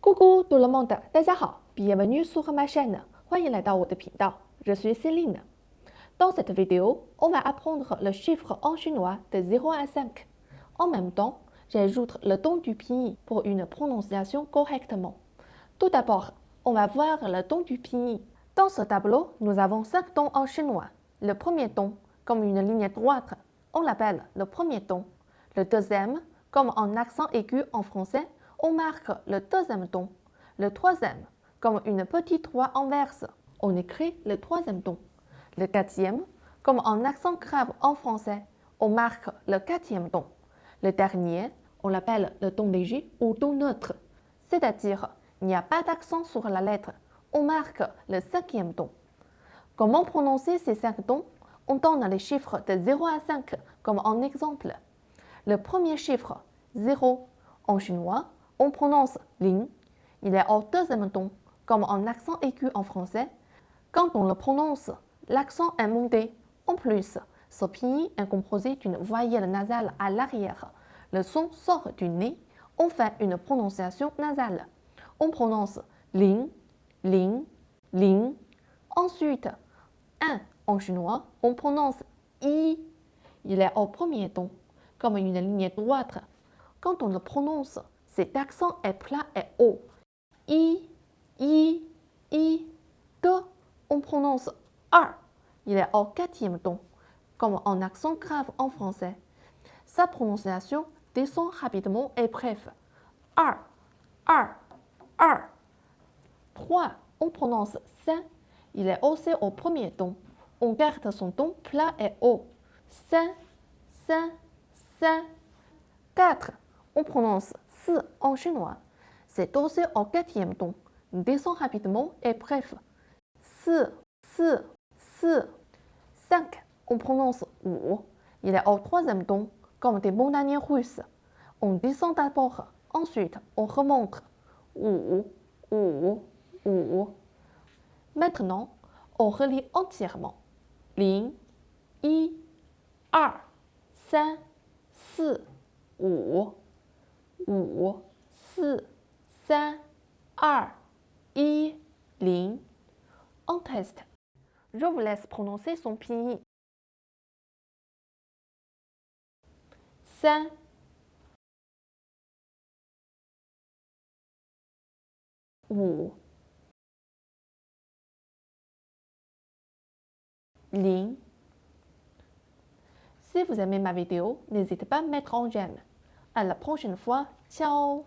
Coucou tout le monde，大家好，bienvenue sur ma chaîne，欢迎来到我的频道，je suis Céline。Dans cette vidéo, on va apprendre le chiffre en chinois de 0 à 5. En même temps, j'ajoute le ton du pinyin pour une prononciation correctement. Tout d'abord, on va voir le ton du pinyin. Dans ce tableau, nous avons 5 tons en chinois. Le premier ton, comme une ligne droite, on l'appelle le premier ton. Le deuxième, comme en accent aigu en français, on marque le deuxième ton. Le troisième, comme une petite croix inverse, on écrit le troisième ton. Le quatrième, comme en accent grave en français, on marque le quatrième ton. Le dernier, on l'appelle le ton léger ou ton neutre, c'est-à-dire il n'y a pas d'accent sur la lettre, on marque le cinquième ton. Comment prononcer ces 5 tons? On donne les chiffres de 0 à 5 comme en exemple. Le premier chiffre, 0, en chinois, on prononce ling. Il est au deuxième ton, comme en accent aigu en français. Quand on le prononce, l'accent est monté. En plus, ce pinyin est composé d'une voyelle nasale à l'arrière. Le son sort du nez. On fait une prononciation nasale. On prononce ling, ling, ling. Ensuite, 1 en chinois, on prononce i. Il est au premier ton, comme une ligne droite. Quand on le prononce, cet accent est plat et haut. I, i, i. 2, on prononce 2. Il est au quatrième ton, comme en accent grave en français. Sa prononciation descend rapidement et bref. 2, 2, 2. 3, on prononce 5. Il est aussi au premier ton. On garde son ton plat et haut. 5, 5, 5. 4, on prononce 6 en chinois. C'est aussi au quatrième ton. On descend rapidement et bref. 6, 6, 6. 5, on prononce 5. Il est au troisième ton, comme des montagnes russes. On descend d'abord, ensuite on remonte. 5, 5, 5. Maintenant, on relit entièrement. 0, 1, 2, 3, 4, 5, 5, 4, 3, 2, 1, 0. On teste. Je vous laisse prononcer son pinyin. 3, 5, 0. Si vous aimez ma vidéo, n'hésitez pas à mettre en j'aime. À la prochaine fois. Ciao!